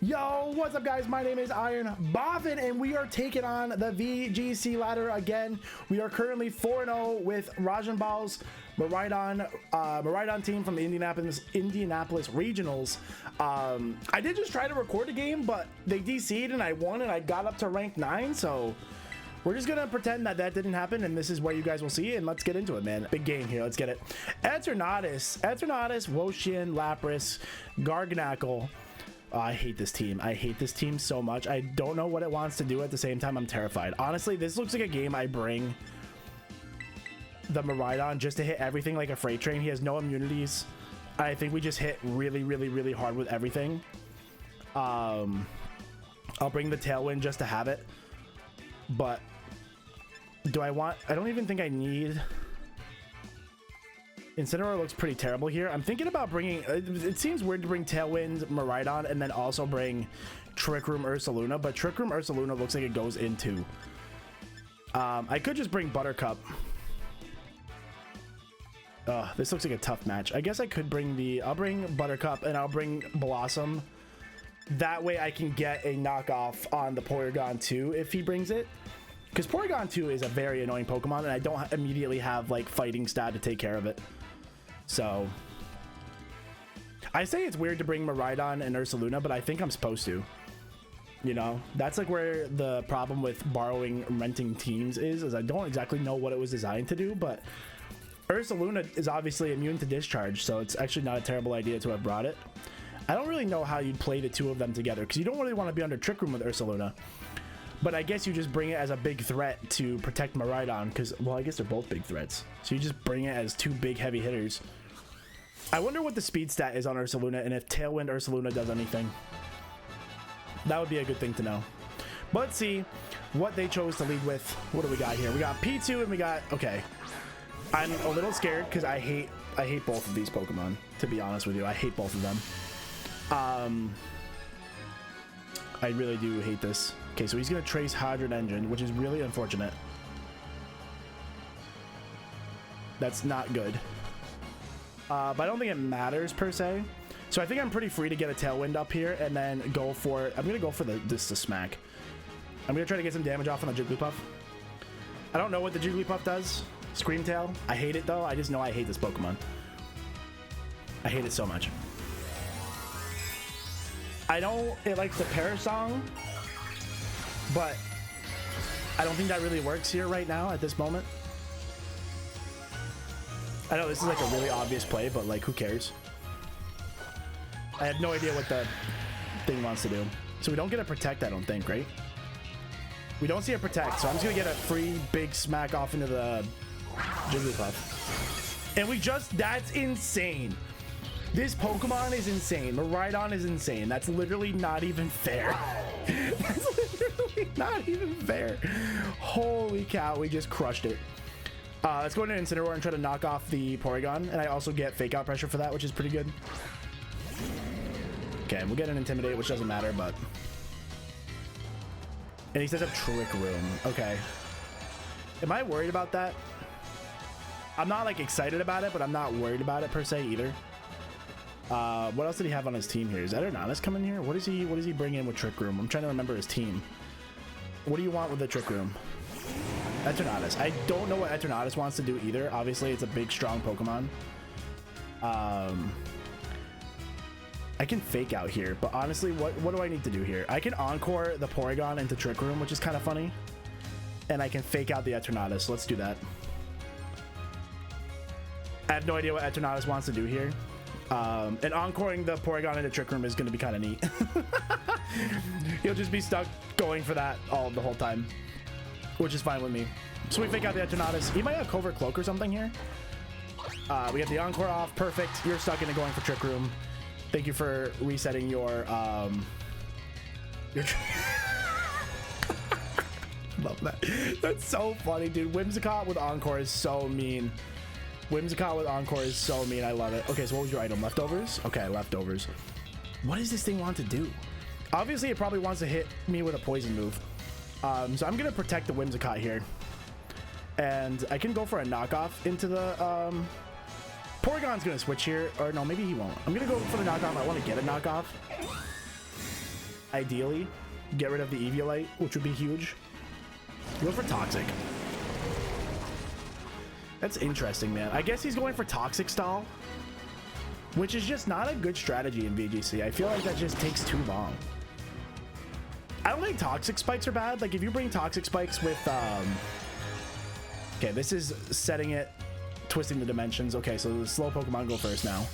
Yo, what's up guys? My name is IronBoffin and we are taking on the VGC ladder again. We are currently 4-0 with Rajan Bal's Miraidon team from the Indianapolis Regionals. I did just try to record a game, but they DC'd and I won and I got up to rank 9, so we're just gonna pretend that didn't happen, and this is where you guys will see it, and let's get into it, man. Big game here, let's get it. Eternatus, Woshin, Lapras, Garganackle. Oh, I hate this team. I hate this team so much. I don't know what it wants to do. At the same time, I'm terrified. Honestly, this looks like a game I bring the Miraidon just to hit everything like a freight train. He has no immunities. I think we just hit really hard with everything. I'll bring the Tailwind just to have it. But do I want... I don't even think I need... Incineroar looks pretty terrible here. I'm thinking about bringing... It seems weird to bring Tailwind, Miraidon, and then also bring Trick Room Ursaluna, but Trick Room Ursaluna looks like it goes into... I could just bring Buttercup. This looks like a tough match. I guess I could bring the... I'll bring Buttercup, and I'll bring Blossom. That way I can get a knockoff on the Porygon 2 if he brings it. Because Porygon 2 is a very annoying Pokemon, and I don't immediately have, like, fighting stat to take care of it. So, I say it's weird to bring Miraidon and Ursaluna, but I think I'm supposed to. You know, that's like where the problem with renting teams is I don't exactly know what it was designed to do, but Ursaluna is obviously immune to discharge, so it's actually not a terrible idea to have brought it. I don't really know how you'd play the two of them together, because you don't really want to be under Trick Room with Ursaluna. But I guess you just bring it as a big threat to protect Miraidon, because, well, I guess they're both big threats. So you just bring it as two big heavy hitters. I wonder what the speed stat is on Ursaluna, and if Tailwind Ursaluna does anything. That would be a good thing to know. But let's see what they chose to lead with. What do we got here? We got P2 and we got... Okay. I'm a little scared because I hate both of these Pokemon, to be honest with you. I hate both of them. I really do hate this. Okay, so he's going to Trace Hydrant Engine, which is really unfortunate. That's not good. But I don't think it matters, per se. So I think I'm pretty free to get a Tailwind up here and then go for... I'm going to go for the Smack. I'm going to try to get some damage off on the Jigglypuff. I don't know what the Jigglypuff does. Scream Tail. I hate it, though. I just know I hate this Pokemon. I hate it so much. I know it likes the Perish Song, but I don't think that really works here right now at this moment. I know this is like a really obvious play, but like, who cares? I have no idea what the thing wants to do. So we don't get a Protect, I don't think, right? We don't see a Protect, so I'm just gonna get a free big smack off into the Jigglypuff. And we just... That's insane. This Pokemon is insane. Miraidon is insane. That's literally not even fair. That's literally not even fair. Holy cow, we just crushed it. Let's go into Incineroar and try to knock off the Porygon. And I also get Fake Out Pressure for that, which is pretty good. Okay, we'll get an Intimidate, which doesn't matter, but... And he says a Trick Room. Okay. Am I worried about that? I'm not, like, excited about it, but I'm not worried about it, per se, either. What else did he have on his team here? Is Eternatus coming here? What does he bring in with Trick Room? I'm trying to remember his team. What do you want with the Trick Room? Eternatus. I don't know what Eternatus wants to do either. Obviously, it's a big, strong Pokemon. I can Fake Out here, but honestly, what do I need to do here? I can Encore the Porygon into Trick Room, which is kind of funny. And I can Fake Out the Eternatus. Let's do that. I have no idea what Eternatus wants to do here. And encoring the Porygon into Trick Room is going to be kind of neat. He'll just be stuck going for that the whole time, which is fine with me. So we Fake Out the Eternatus. He might have Covert Cloak or something here. We get the Encore off. Perfect. You're stuck into going for Trick Room. Thank you for resetting your Love that. That's so funny, dude. Whimsicott with Encore is so mean. Whimsicott with Encore is so mean. I love it. Okay, so what was your item? Leftovers? Okay, leftovers. What does this thing want to do? Obviously, it probably wants to hit me with a poison move. So I'm going to protect the Whimsicott here. And I can go for a knockoff into the... Porygon's going to switch here. Or no, maybe he won't. I'm going to go for the knockoff. I want to get a knockoff. ideally get rid of the Eviolite, which would be huge. Go for Toxic. That's interesting, man. I guess he's going for Toxic Stall, which is just not a good strategy in VGC. I feel like that just takes too long. I don't think Toxic Spikes are bad. Like, if you bring Toxic Spikes with... Okay, this is setting it, twisting the dimensions. Okay, so the slow Pokemon go first now.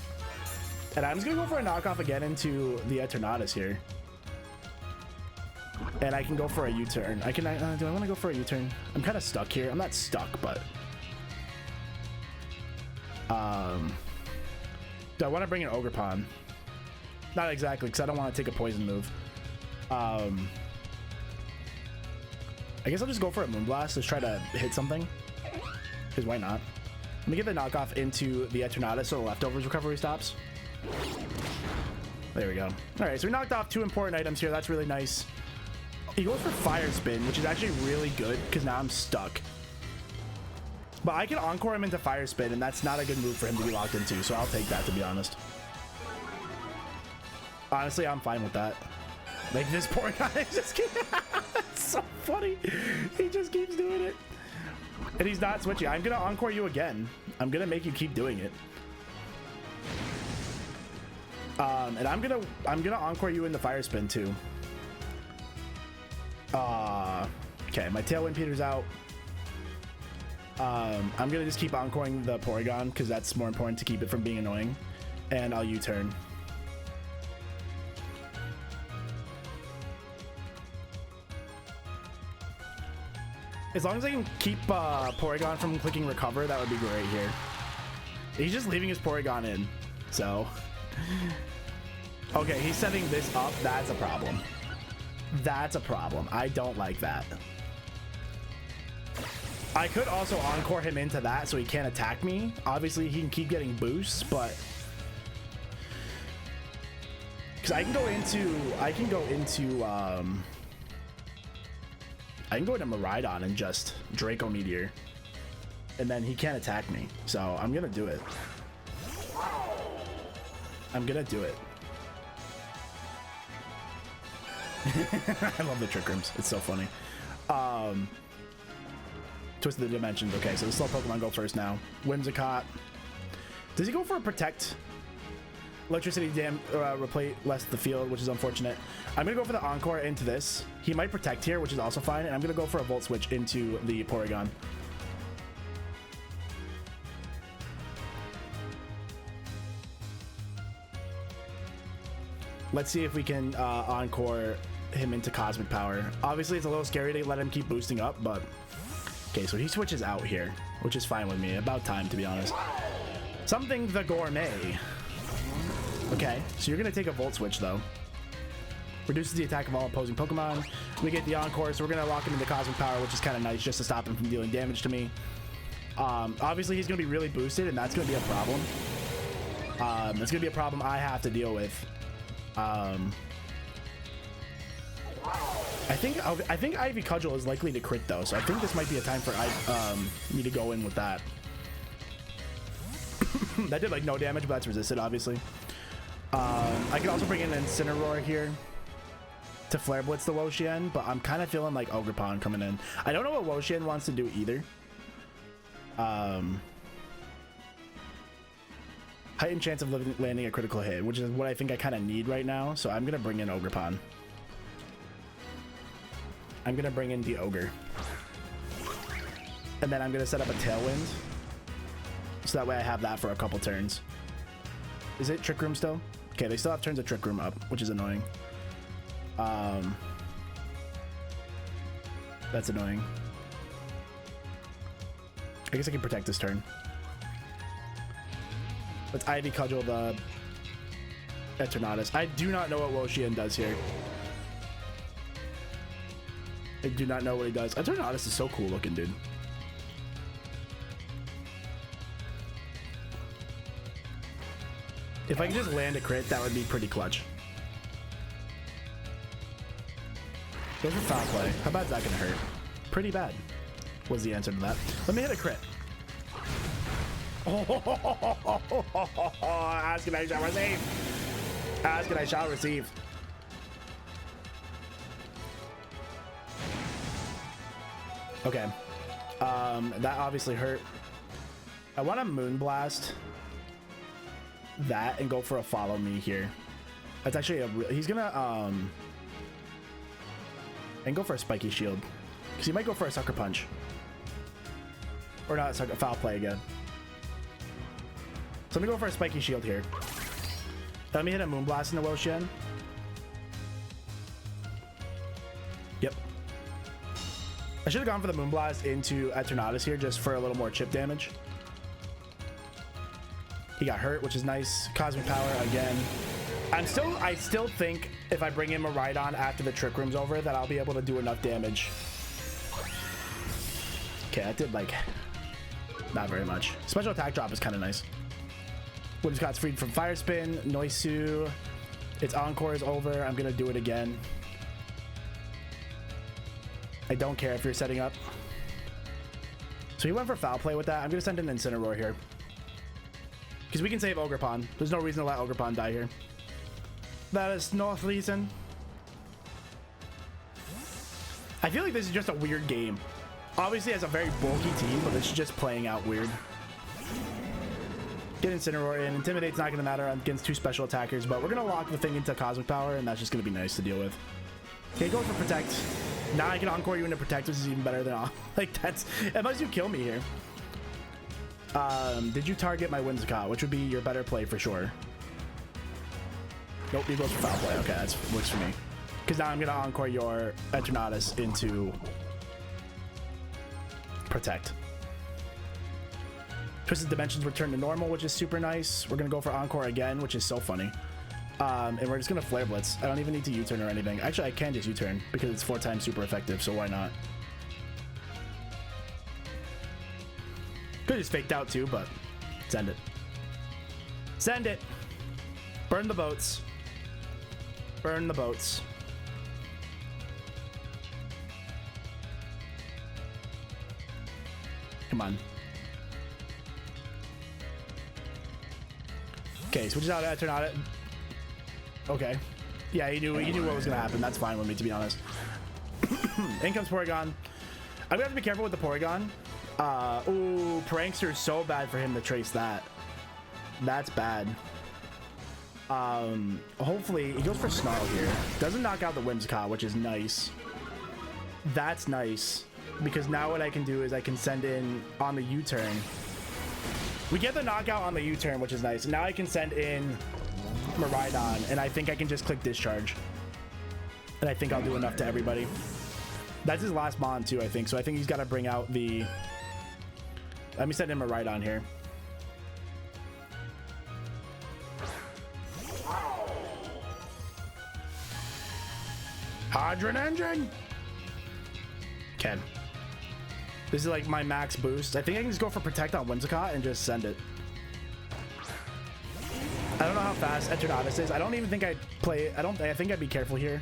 And I'm just going to go for a knockoff again into the Eternatus here. And I can go for a U-turn. I can... do I want to go for a U-turn? I'm kind of stuck here. I'm not stuck, but... do I want to bring an Ogerpon? Not exactly, because I don't want to take a poison move. I guess I'll just go for a Moonblast. Let's try to hit something. Because why not? Let me get the knockoff into the Eternatus so the leftovers recovery stops. There we go. All right, so we knocked off 2 important items here. That's really nice. He goes for Fire Spin, which is actually really good because now I'm stuck. But I can Encore him into Fire Spin, and that's not a good move for him to be locked into, so I'll take that, to be honest. Honestly, I'm fine with that. Like, this poor guy just keeps... It's so funny. He just keeps doing it. And he's not switching. I'm going to Encore you again. I'm going to make you keep doing it. And I'm gonna Encore you in the Fire Spin, too. Okay, my Tailwind Peter's out. I'm gonna just keep Encoring the Porygon because that's more important to keep it from being annoying. And I'll U-turn. As long as I can keep Porygon from clicking recover, that would be great here. He's just leaving his Porygon in, so... Okay, he's setting this up. That's a problem. That's a problem. I don't like that. I could also Encore him into that so he can't attack me. Obviously, he can keep getting boosts, but... Because I can go into Miraidon and just Draco Meteor. And then he can't attack me. So I'm going to do it. I'm going to do it. I love the Trick Rooms. It's so funny. Twist of the Dimensions. Okay, so the slow Pokemon go first now. Whimsicott. Does he go for a Protect? Electricity replay less the field, which is unfortunate. I'm going to go for the Encore into this. He might Protect here, which is also fine. And I'm going to go for a Volt Switch into the Porygon. Let's see if we can Encore him into Cosmic Power. Obviously, it's a little scary to let him keep boosting up, but... Okay, so he switches out here, which is fine with me. About time, to be honest. Something the Gourmet. Okay, so you're going to take a Volt Switch, though. Reduces the attack of all opposing Pokemon. We get the Encore, so we're going to lock him into Cosmic Power, which is kind of nice, just to stop him from dealing damage to me. Obviously, he's going to be really boosted, and that's going to be a problem. It's going to be a problem I have to deal with. I think Ivy Cudgel is likely to crit though, so I think this might be a time for me to go in with that. That did like no damage, but that's resisted obviously. I could also bring in an Incineroar here to Flare Blitz the Wo-Chien, but I'm kind of feeling like Ogerpon coming in. I don't know what Wo-Chien wants to do either. Heightened chance of landing a critical hit, which is what I think I kind of need right now. So I'm going to bring in Ogerpon. I'm going to bring in the Ogre. And then I'm going to set up a Tailwind. So that way I have that for a couple turns. Is it Trick Room still? Okay, they still have turns of Trick Room up, which is annoying. That's annoying. I guess I can protect this turn. Let's Ivy Cudgel the Eternatus. I do not know what Wo-Chien does here. I do not know what he does. Eternatus is so cool looking, dude. If I could just land a crit, that would be pretty clutch. Goes for Foul Play. How bad's that gonna hurt? Pretty bad was the answer to that. Let me hit a crit. Ask and I shall receive. Ask and I shall receive. Okay. That obviously hurt. I want to Moonblast that and go for a follow me here. That's actually he's gonna and go for a spiky shield because he might go for a sucker punch or not. Sucker foul play again. So I'm gonna go for a spiky shield here. Let me hit a Moonblast in the Woshin. Yep. I should have gone for the Moonblast into Eternatus here just for a little more chip damage. He got hurt, which is nice. Cosmic Power again. I still think if I bring him a Rhydon after the Trick Room's over that I'll be able to do enough damage. Okay, that did like not very much. Special attack drop is kind of nice. Whimsicott's freed from Fire Spin. Noisu. Its Encore is over. I'm gonna do it again. I don't care if you're setting up. So he went for foul play with that. I'm gonna send an Incineroar here. Because we can save Ogerpon. There's no reason to let Ogerpon die here. That is no reason. I feel like this is just a weird game. Obviously, it has a very bulky team, but it's just playing out weird. Get Incineroar in. Intimidate's not going to matter against two special attackers, but we're going to lock the thing into Cosmic Power, and that's just going to be nice to deal with. Okay, go for Protect. Now I can Encore you into Protect, which is even better than all. Like, that's... Unless you kill me here. Did you target my Whimsicott, which would be your better play for sure. Nope, he goes for foul play. Okay, that works for me. Because now I'm going to Encore your Eternatus into Protect. Twisted Dimensions return to normal, which is super nice. We're going to go for Encore again, which is so funny. And we're just going to Flare Blitz. I don't even need to U-turn or anything. Actually, I can just U-turn because it's 4 times super effective, so why not? Could just faked out too, but send it. Send it. Burn the boats. Burn the boats. Come on. Okay, switches out Eternatus. Okay. Yeah, he knew what was gonna happen. That's fine with me, to be honest. In comes Porygon. I'm gonna have to be careful with the Porygon. Ooh, Prankster is so bad for him to trace that. That's bad. Hopefully he goes for Snarl here. Doesn't knock out the Whimsicott, which is nice. That's nice. Because now what I can do is I can send in on the U-turn. We get the knockout on the U-turn, which is nice. Now I can send in Miraidon, and I think I can just click Discharge. And I think I'll do enough to everybody. That's his last Mon too, I think. So I think he's got to bring out the... Let me send him a Miraidon here. Hydran Engine! Okay. This is like my max boost. I think I can just go for Protect on Whimsicott and just send it. I don't know how fast Eternatus is. I don't even think I'd play... I think I'd be careful here.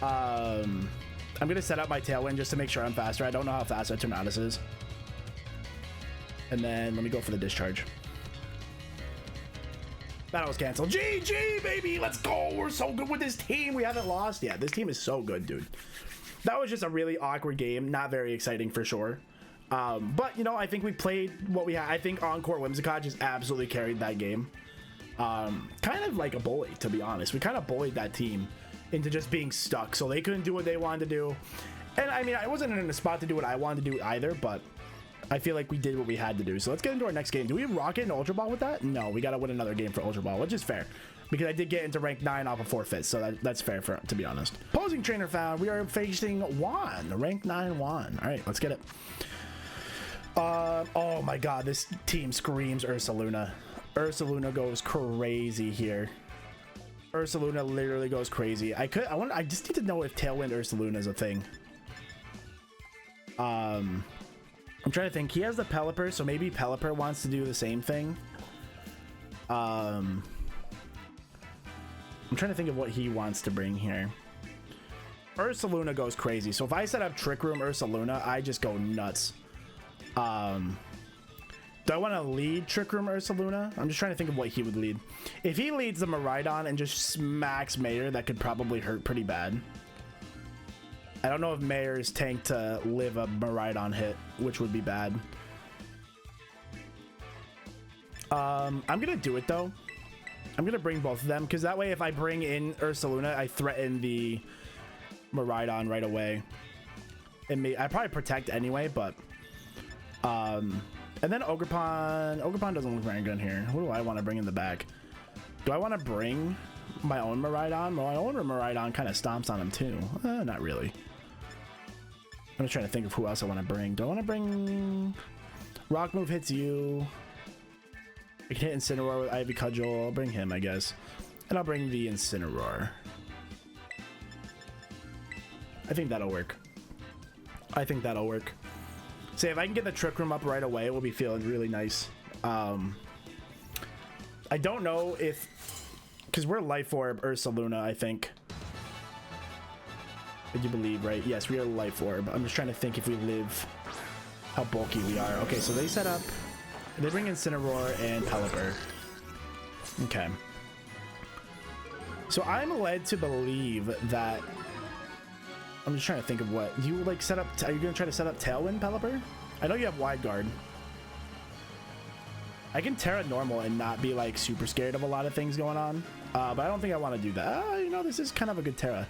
I'm gonna set up my Tailwind just to make sure I'm faster. I don't know how fast Eternatus is. And then let me go for the Discharge. Battle was canceled. GG, baby! Let's go! We're so good with this team. We haven't lost yet. This team is so good, dude. That was just a really awkward game. Not very exciting for sure. But, you know, I think we played what we had. I think Encore Whimsicott just absolutely carried that game. Kind of like a bully, to be honest. We kind of bullied that team into just being stuck. So they couldn't do what they wanted to do. And, I mean, I wasn't in a spot to do what I wanted to do either, but I feel like we did what we had to do. So let's get into our next game. Do we rocket into Ultra Ball with that? No, we got to win another game for Ultra Ball, which is fair. Because I did get into rank 9 off of 4 fifths, so that's fair, to be honest. Opposing trainer found. We are facing Juan, rank 9 Juan. All right, let's get it. Oh my god, this team screams Ursaluna. Ursaluna goes crazy here. Ursaluna literally goes crazy. I just need to know if Tailwind Ursaluna is a thing. I'm trying to think. He has the Pelipper, so maybe Pelipper wants to do the same thing. I'm trying to think of what he wants to bring here. Ursaluna goes crazy. So if I set up Trick Room Ursaluna, I just go nuts. Do I want to lead Trick Room Ursaluna? I'm just trying to think of what he would lead. If he leads the Miraidon and just smacks Mayor, that could probably hurt pretty bad. I don't know if Mayor's tank to live a Miraidon hit, which would be bad. I'm gonna do it though. I'm gonna bring both of them because that way if I bring in Ursaluna, I threaten the Miraidon right away. I probably protect anyway, but and then Ogerpon doesn't look very good here. What do I want to bring in the back? Do I want to bring my own Miraidon? Well, my own Miraidon kind of stomps on him too. Not really. I'm just trying to think of who else I want to bring. Do I want to bring... Rock Move hits you. I can hit Incineroar with Ivy Cudgel. I'll bring him, I guess. And I'll bring the Incineroar. I think that'll work. I think that'll work. Say, if I can get the Trick Room up right away, it will be feeling really nice. I don't know if... Because we're Life Orb Ursaluna, I think. Did you believe, right? Yes, we are Life Orb. I'm just trying to think if we live, how bulky we are. Okay, so they set up, they bring in Incineroar and Pelipper. Okay. So I'm led to believe that, I'm just trying to think of what, do you like set up, are you going to try to set up Tailwind, Pelipper? I know you have Wide Guard. I can Terra Normal and not be like super scared of a lot of things going on, but I don't think I want to do that. You know, this is kind of a good Terra,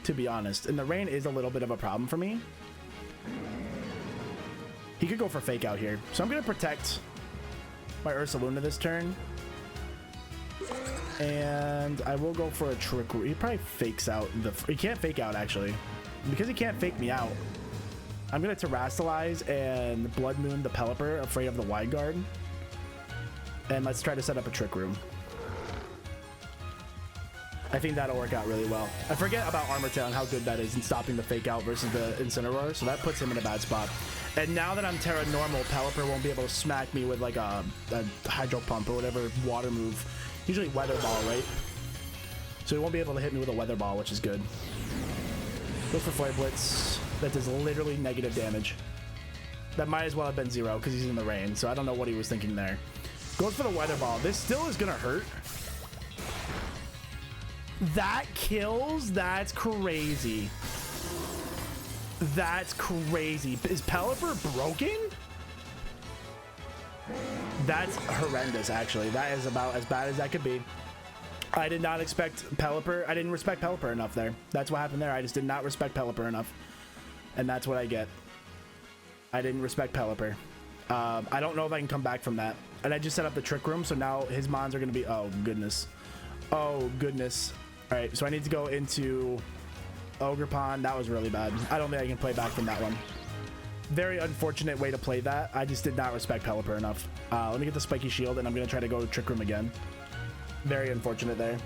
to be honest. And the rain is a little bit of a problem for me. He could go for Fake Out here. So I'm going to protect my Ursaluna this turn. And I will go for a Trick. He probably fakes out the... He can't Fake Out, actually. Because he can't Fake me out, I'm going to Terrastalize and Blood Moon the Pelipper, afraid of the Wide Guard. And let's try to set up a Trick Room. I think that'll work out really well. I forget about Armor Tail and how good that is in stopping the Fake Out versus the Incineroar, so that puts him in a bad spot. And now that I'm Terra Normal, Pelipper won't be able to smack me with like a Hydro Pump or whatever water move. Usually Weather Ball, right? So he won't be able to hit me with a Weather Ball, which is good. Goes for Flare Blitz. That does literally negative damage. That might as well have been 0 because he's in the rain, so I don't know what he was thinking there. Goes for the Weather Ball. This still is gonna hurt. That kills? That's crazy. That's crazy. Is Pelipper broken? That's horrendous, actually. That is about as bad as that could be. I did not expect Pelipper. I didn't respect Pelipper enough there. That's what happened there. I just did not respect Pelipper enough. And that's what I get. I didn't respect Pelipper. I don't know if I can come back from that. And I just set up the Trick Room, so now his mons are going to be... Oh, goodness. Oh, goodness. All right, so I need to go into Ogerpon. That was really bad. I don't think I can play back from that one. Very unfortunate way to play that. I just did not respect Pelipper enough. Let me get the Spiky Shield, and I'm going to try to go to Trick Room again. Very unfortunate there.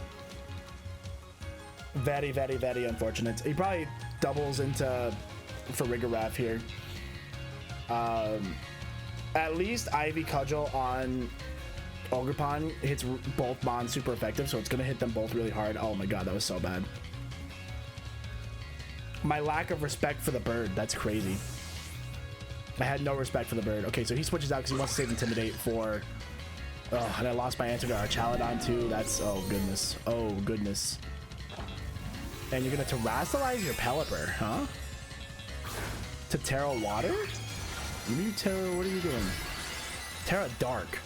Very, very, very unfortunate. He probably doubles into for Rigoraph here. At least Ivy Cudgel on Ogerpon hits both mons super effective, so it's going to hit them both really hard. Oh my god, that was so bad. My lack of respect for the bird, that's crazy. I had no respect for the bird. Okay, so he switches out because he wants to save Intimidate for... Oh, and I lost my answer to our Chaladon too. That's... Oh, goodness. Oh, goodness. And you're going to Terrastalize your Pelipper, huh? To Terra Water? You Terra... What are you doing? Terra Dark.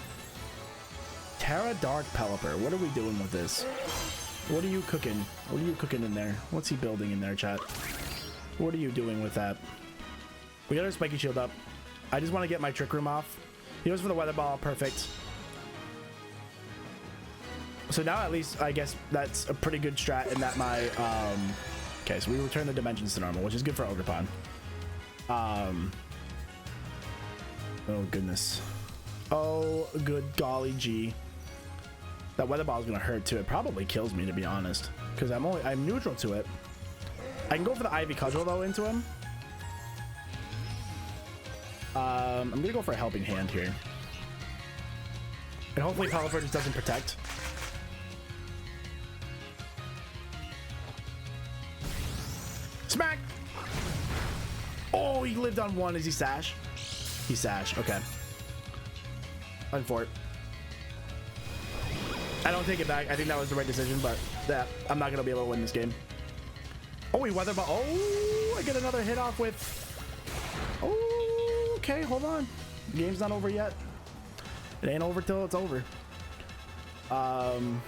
Terra Dark Pelipper. What are we doing with this? What are you cooking? What are you cooking in there? What's he building in there, chat? What are you doing with that? We got our Spiky Shield up. I just want to get my Trick Room off. He goes for the Weather Ball. Perfect. So now at least I guess that's a pretty good strat in that my... Okay, so we return the dimensions to normal, which is good for Ogerpon. Oh, goodness. Oh, good golly gee. That Weather Ball is going to hurt too. It probably kills me, to be honest, because I'm neutral to it. I can go for the Ivy Cudgel, though, into him. I'm going to go for a Helping Hand here. And hopefully Pelipper just doesn't protect. Smack! Oh, he lived on one. Is he Sash? He's Sash. Okay. Unfort. I don't take it back. I think that was the right decision, but yeah, I'm not going to be able to win this game. Oh, he Weather Ball. Oh, I get another hit off with... Oh, okay, hold on. The game's not over yet. It ain't over till it's over. I'm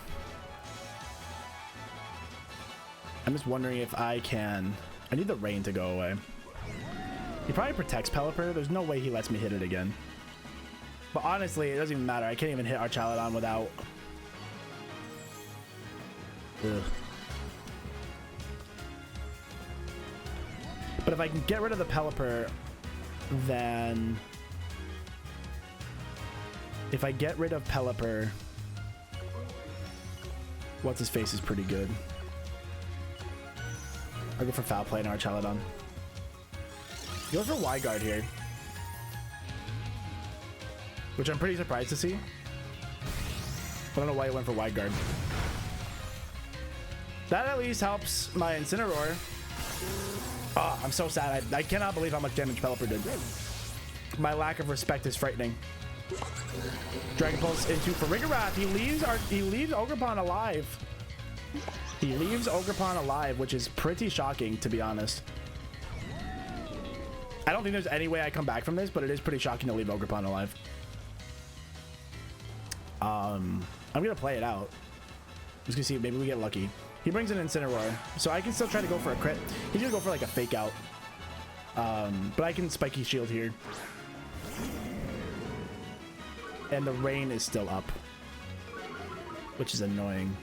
just wondering if I can... I need the rain to go away. He probably protects Pelipper. There's no way he lets me hit it again. But honestly, it doesn't even matter. I can't even hit Archaludon without... Ugh. But if I can get rid of the Pelipper, then... If I get rid of Pelipper... What's-his-face is pretty good. I'll go for Foul Play and Archaludon. He goes for Y-Guard here. Which I'm pretty surprised to see. I don't know why he went for Y-Guard. That at least helps my Incineroar. Oh, I'm so sad. I cannot believe how much damage Pelipper did. My lack of respect is frightening. Dragon Pulse into Farigarath. He leaves Ogerpon alive. He leaves Ogerpon alive, which is pretty shocking, to be honest. I don't think there's any way I come back from this, but it is pretty shocking to leave Ogerpon alive. I'm gonna play it out. I'm just gonna see if maybe we get lucky. He brings an Incineroar, so I can still try to go for a crit. He's gonna go for like a fake out. But I can Spiky Shield here. And the rain is still up, which is annoying.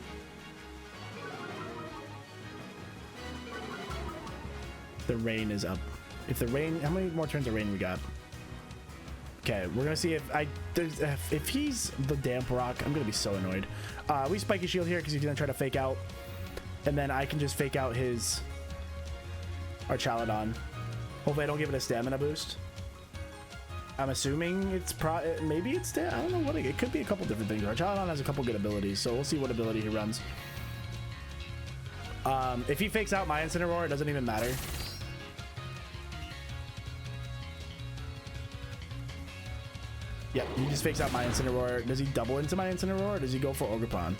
The rain is up. If the rain, how many more turns of rain we got? Okay, we're gonna see if he's the damp rock. I'm gonna be so annoyed. We Spiky Shield here because he's gonna try to fake out, and then I can just fake out his Archaludon. Hopefully I don't give it a stamina boost. I'm assuming it's maybe it's I don't know what it could be. A couple different things. Archaludon has a couple good abilities, so we'll see what ability he runs. If he fakes out my Incineroar, it doesn't even matter. Yep, he just fakes out my Incineroar. Does he double into my Incineroar, or does he go for Ogerpon?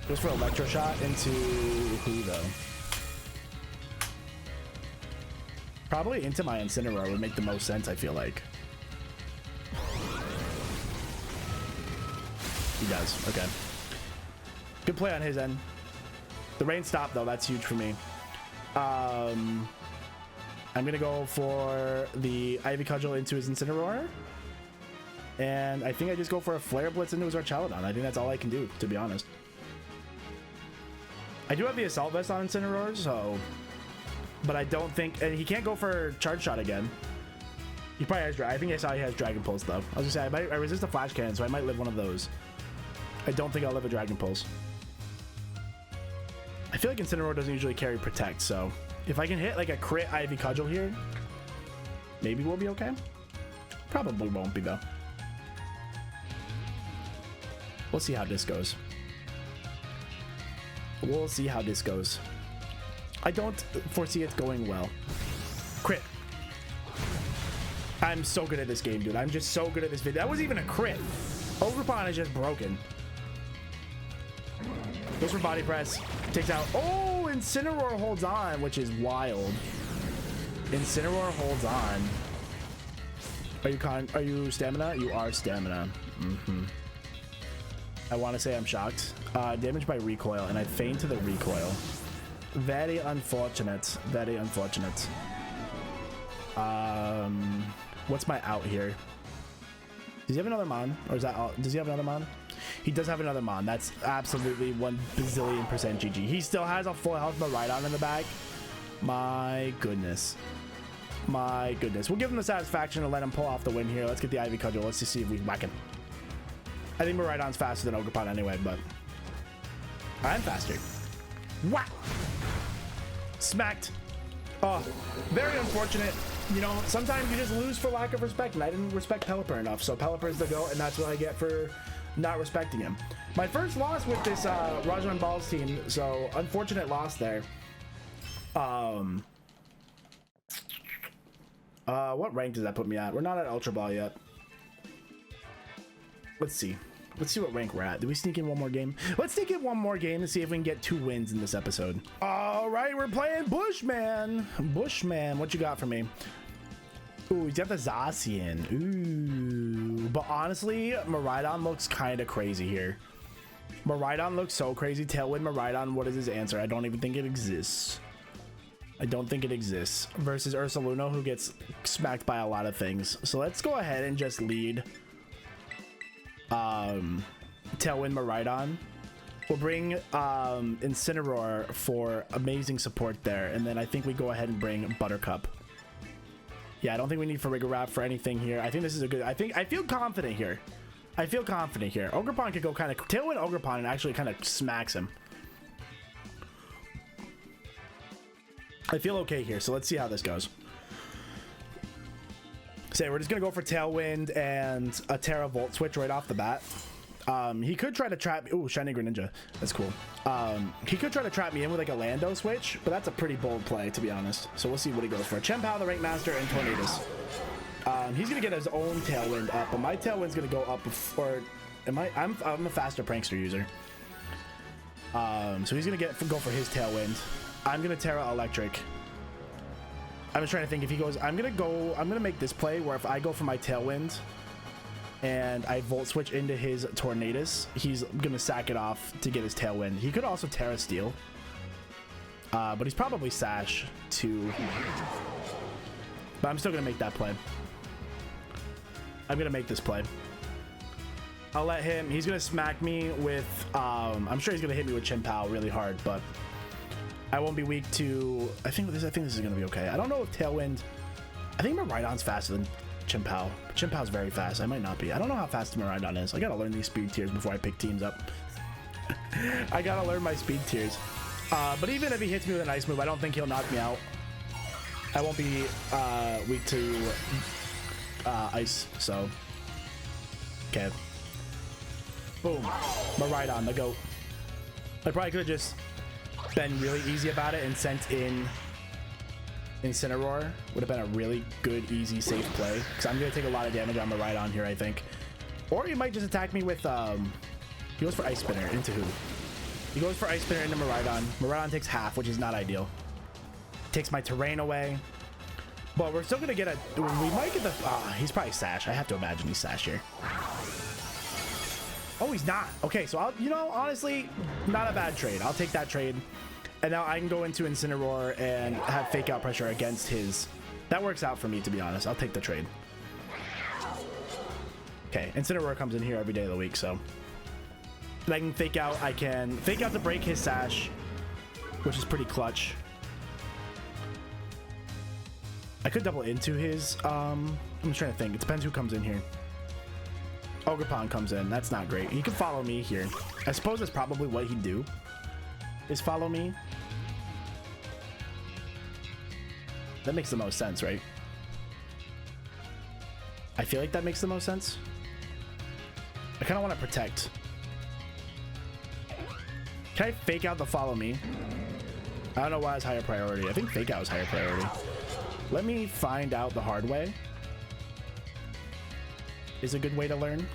Goes for Electro Shot into who though? Probably into my Incineroar would make the most sense, I feel like. He does, okay. Good play on his end. The rain stopped though, that's huge for me. I'm gonna go for the Ivy Cudgel into his Incineroar. And I think I just go for a Flare Blitz into his Archaludon. I think that's all I can do, to be honest. I do have the Assault Vest on Incineroar, so... But I don't think... And he can't go for Charge Shot again. He probably has... I think I saw he has Dragon Pulse, though. I was gonna say, I resist a Flash Cannon, so I might live one of those. I don't think I'll live a Dragon Pulse. I feel like Incineroar doesn't usually carry Protect, so... If I can hit, like, a crit Ivy Cudgel here, maybe we'll be okay. Probably won't be, though. We'll see how this goes. We'll see how this goes. I don't foresee it going well. Crit. I'm so good at this game, dude. I'm just so good at this video. That was even a crit. Ogerpon is just broken. Goes for Body Press. Takes out... Oh, Incineroar holds on, which is wild. Incineroar holds on. Are you stamina? You are stamina. I want to say I'm shocked. Damage by recoil, and I feign to the recoil. Very unfortunate. Very unfortunate. What's my out here? Does he have another Mon? Or is that all? Does he have another Mon? He does have another Mon. That's absolutely 1 bazillion % GG. He still has a full health Miraidon in the bag. My goodness. My goodness. We'll give him the satisfaction to let him pull off the win here. Let's get the Ivy Cudgel. Let's just see if we whack him. I think Miraidon's faster than Ogerpon anyway, but I'm faster. Wow. Smacked. Oh, very unfortunate. You know, sometimes you just lose for lack of respect, and I didn't respect Pelipper enough, so Pelipper's the GOAT, and that's what I get for not respecting him. My first loss with this Rajan Ball's team, so unfortunate loss there. What rank does that put me at? We're not at Ultra Ball yet. Let's see. Let's see what rank we're at. Did we sneak in one more game? Let's sneak in one more game to see if we can get 2 wins in this episode. All right, we're playing Bushman. Bushman, what you got for me? Ooh, he's got the Zacian. Ooh, but honestly, Miraidon looks kind of crazy here. Miraidon looks so crazy. Tailwind Miraidon, what is his answer? I don't even think it exists. I don't think it exists. Versus Ursaluno, who gets smacked by a lot of things. So let's go ahead and just lead Tailwind Miraidon. We'll bring Incineroar for amazing support there. And then I think we go ahead and bring Buttercup. Yeah, I don't think we need Farigiraf for anything here. I think this is a good... I feel confident here. I feel confident here. Ogerpon could go kind of... Tailwind Ogerpon and actually kind of smacks him. I feel okay here, so let's see how this goes. So we're just going to go for Tailwind and a Terra Volt switch right off the bat. He could try to trap... Ooh, Shiny Greninja. That's cool. He could try to trap me in with like a Lando switch, but that's a pretty bold play, to be honest. So we'll see what he goes for. Chien-Pao, the Rank Master, and Tornadus. He's going to get his own Tailwind up, but my Tailwind's going to go up before... I'm a faster Prankster user. So he's going to go for his Tailwind. I'm going to Terra Electric. I'm just trying to think if he goes... I'm going to make this play where if I go for my Tailwind... and I Volt Switch into his Tornadus, he's gonna sack it off to get his Tailwind. He could also Terra Steel, but he's probably Sash too. But I'm still gonna make that play. I'm gonna make this play. I'll let him. He's gonna smack me with. I'm sure he's gonna hit me with Chien-Pao really hard, but I won't be weak to. I think this is gonna be okay. I don't know if Tailwind. I think Miraidon's faster than Chien-Pao. Chien-Pao's very fast. I might not be. I don't know how fast Miraidon is. I gotta learn these speed tiers before I pick teams up. I gotta learn my speed tiers. But even if he hits me with an ice move, I don't think he'll knock me out. I won't be weak to ice, so. Okay. Boom. Miraidon, the GOAT. I probably could have just been really easy about it and sent in Incineroar. Would have been a really good, easy, safe play. Because I'm going to take a lot of damage on Miraidon here, I think. Or he might just attack me with... he goes for Ice Spinner. Into who? He goes for Ice Spinner into Miraidon. Miraidon takes half, which is not ideal. Takes my terrain away. But we're still going to get a... We might get the... he's probably Sash. I have to imagine he's Sash here. Oh, he's not. Okay, so I'll... You know, honestly, not a bad trade. I'll take that trade. And now I can go into Incineroar and have Fake Out pressure against his. That works out for me, to be honest. I'll take the trade. Okay, Incineroar comes in here every day of the week, so. I can Fake Out. I can Fake Out to break his Sash, which is pretty clutch. I could double into his. I'm just trying to think. It depends who comes in here. Ogerpon comes in. That's not great. He could follow me here. I suppose that's probably what he'd do. Is follow me. That makes the most sense, right? I feel like that makes the most sense. I kind of want to protect. Can I Fake Out the follow me? I don't know why it's higher priority. I think Fake Out is higher priority. Let me find out the hard way. Is a good way to learn.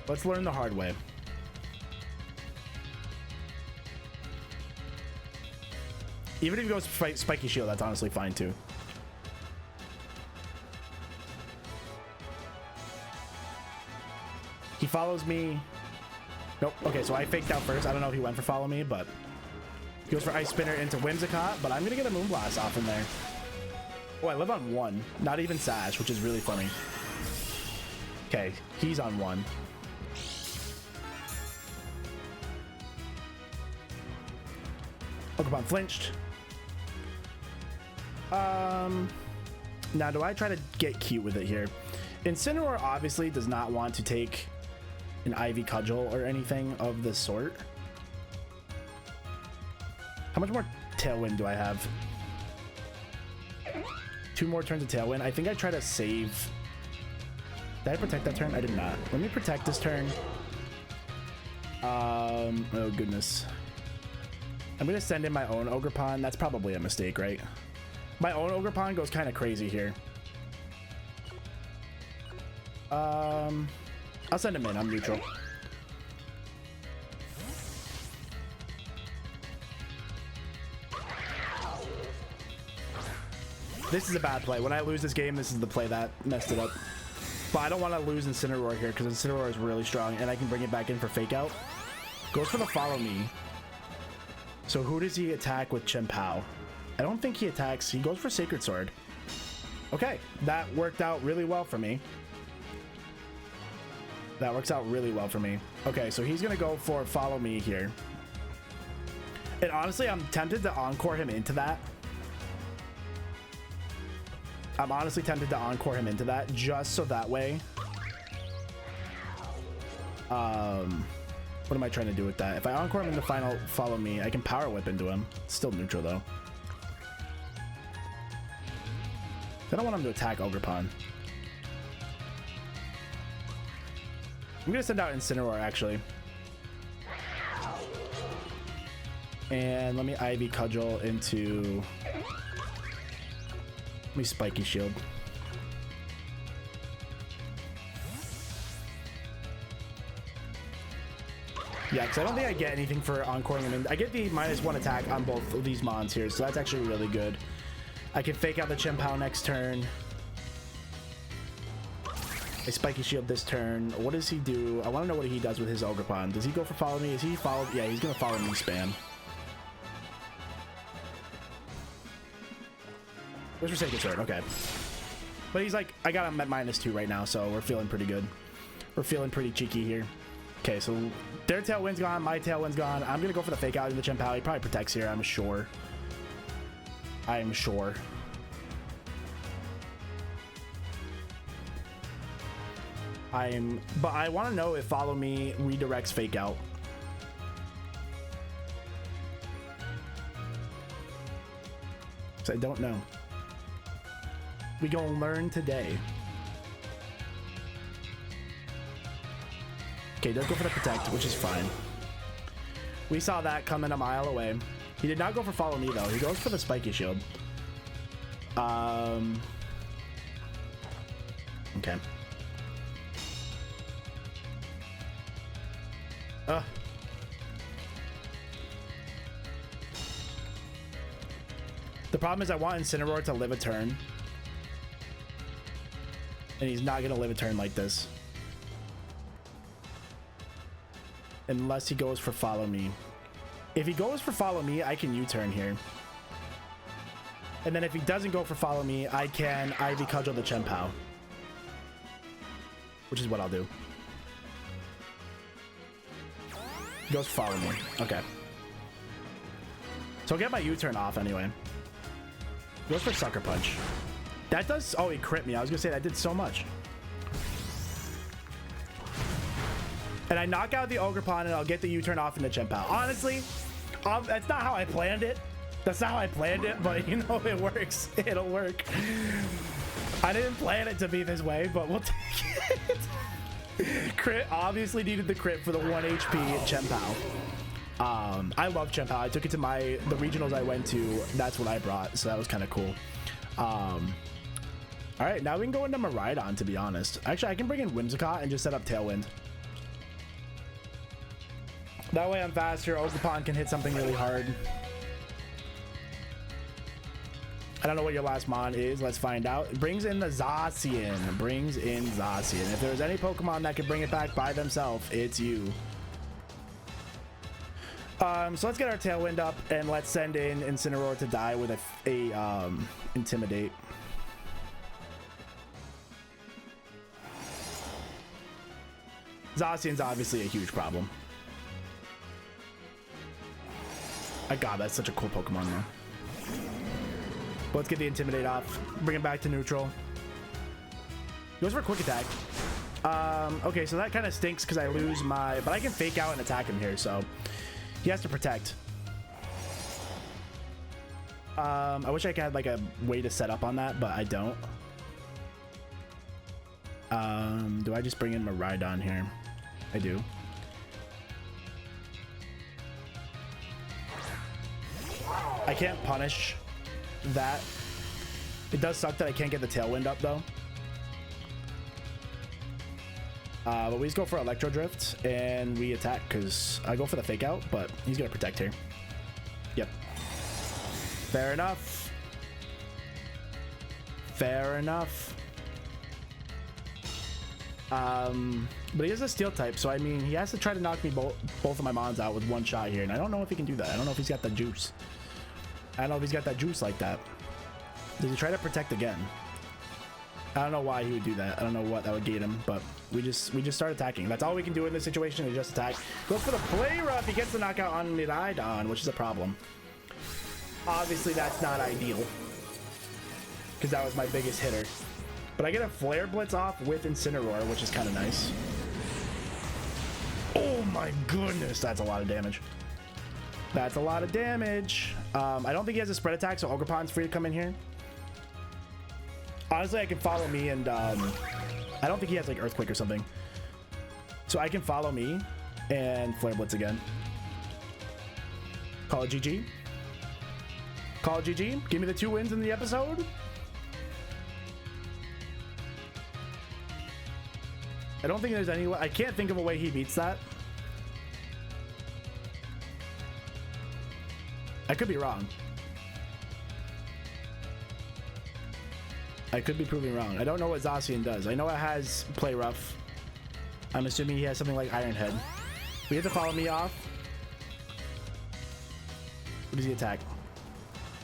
Let's learn the hard way. Even if he goes Spiky Shield, that's honestly fine too. He follows me. Nope. Okay, so I faked out first. I don't know if he went for follow me, but he goes for Ice Spinner into Whimsicott, but I'm going to get a Moonblast off in there. Oh, I live on 1. Not even Sash, which is really funny. Okay, he's on 1. Pokemon flinched. Now do I try to get cute with it here? Incineroar obviously does not want to take an Ivy Cudgel or anything of the sort. How much more Tailwind do I have? 2 more turns of Tailwind. I think I try to save. Did I protect that turn? I did not. Let me protect this turn. Oh goodness. I'm gonna send in my own Ogerpon. That's probably a mistake, right? My own Ogerpon goes kind of crazy here. I'll send him in. I'm neutral. This is a bad play. When I lose this game, this is the play that messed it up. But I don't want to lose Incineroar here because Incineroar is really strong and I can bring it back in for Fake Out. Goes for the Follow Me. So who does he attack with Chien-Pao? I don't think he attacks. He goes for Sacred Sword. Okay, that worked out really well for me. That works out really well for me. Okay, so he's going to go for Follow Me here. And honestly, I'm tempted to Encore him into that. I'm honestly tempted to Encore him into that just so that way. What am I trying to do with that? If I Encore him in the final Follow Me, I can Power Whip into him. It's still neutral though. I don't want him to attack Ogerpon. I'm gonna send out Incineroar actually. And let me Ivy Cudgel into... Let me Spiky Shield. Yeah, because I don't think I get anything for Encoring him in. I get the -1 attack on both of these mons here, so that's actually really good. I can Fake Out the Chien-Pao next turn. I Spiky Shield this turn. What does he do? I want to know what he does with his Ogerpon. Does he go for Follow Me? Is he followed? Yeah, he's going to Follow Me spam. Where's for Sacred Sword? Okay. But he's like, I got him at -2 right now, so we're feeling pretty good. We're feeling pretty cheeky here. Okay, so their Tailwind's gone, my Tailwind's gone. I'm going to go for the Fake Out in the Chien-Pao. He probably protects here, I'm sure. I am sure. But I want to know if Follow Me redirects Fake Out. So I don't know. We gonna learn today. Okay, does go for the Protect, which is fine. We saw that coming a mile away. He did not go for Follow Me though. He goes for the Spiky Shield. Okay. The problem is I want Incineroar to live a turn. And he's not going to live a turn like this. Unless he goes for Follow Me. If he goes for Follow Me, I can U-turn here. And then if he doesn't go for Follow Me, I can Ivy Cudgel the Chien-Pao. Which is what I'll do. He goes for Follow Me. Okay. So I'll get my U-turn off anyway. He goes for Sucker Punch. That does... Oh, he crit me. I was going to say that did so much. And I knock out the Ogerpon and I'll get the U-turn off in the Chien-Pao. Honestly, that's not how I planned it. That's not how I planned it, but you know, it works. It'll work. I didn't plan it to be this way, but we'll take it. Crit obviously needed the crit for the 1 HP Chien-Pao. I love Chien-Pao. I took it to the regionals I went to. That's what I brought, so that was kind of cool. All right, now we can go into Miraidon, to be honest. Actually, I can bring in Whimsicott and just set up Tailwind. That way I'm faster. Ogerpon can hit something really hard. I don't know what your last mon is. Let's find out. It brings in the Zacian. Brings in Zacian. If there's any Pokemon that can bring it back by themselves, it's you. So let's get our Tailwind up and let's send in Incineroar to die with a Intimidate. Zacian's obviously a huge problem. My God, that's such a cool Pokemon now. But let's get the Intimidate off. Bring it back to neutral. Goes for a Quick Attack. Okay, so that kind of stinks because I lose my... But I can Fake Out and attack him here, so... He has to Protect. I wish I had like a way to set up on that, but I don't. Do I just bring in Miraidon here? I do. I can't punish that. It does suck that I can't get the Tailwind up though. But we just go for Electro Drift and we attack because I go for the Fake Out, but he's gonna Protect here. Yep. Fair enough. Fair enough. But he is a steel type, so I mean, he has to try to knock me both of my mons out with one shot here, and I don't know if he can do that. I don't know if he's got the juice. I don't know if he's got that juice like that. Does he try to protect again? I don't know why he would do that. I don't know what that would gate him, but we just start attacking. That's all we can do in this situation, is just attack. Goes for the play rough. He gets the knockout on Miraidon, which is a problem. Obviously, that's not ideal, because that was my biggest hitter. But I get a Flare Blitz off with Incineroar, which is kind of nice. Oh my goodness, that's a lot of damage. That's a lot of damage. I don't think he has a spread attack, so Ogerpon's free to come in here. Honestly, I can follow me, and I don't think he has like Earthquake or something. So I can follow me and Flare Blitz again. Call it GG. Call it GG. Give me the 2 wins in the episode. I don't think there's any way. I can't think of a way he beats that. I could be wrong. I could be proving wrong. I don't know what Zacian does. I know it has Play Rough. I'm assuming he has something like Iron Head. We have to follow me off. What does he attack?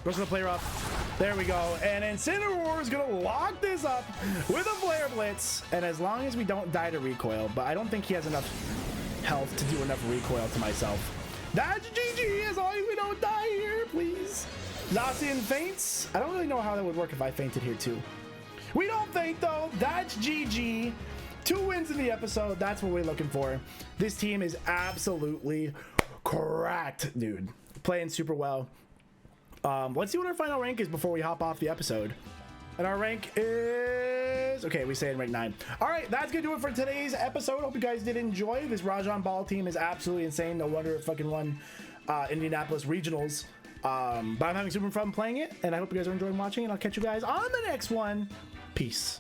Goes for the Play Rough. There we go. And Incineroar is going to lock this up with a Flare Blitz. And as long as we don't die to recoil, but I don't think he has enough health to do enough recoil to myself. That's GG, as long as we don't die here, please. Zacian faints. I don't really know how that would work if I fainted here too. We don't faint though. That's GG. 2 wins in the episode. That's what we're looking for. This team is absolutely cracked, dude. Playing super well. Let's see what our final rank is before we hop off the episode. And our rank is... Okay, we say in rank 9. All right, that's going to do it for today's episode. Hope you guys did enjoy. This Rajan Ball team is absolutely insane. No wonder it fucking won Indianapolis Regionals. But I'm having super fun playing it, and I hope you guys are enjoying watching, and I'll catch you guys on the next one. Peace.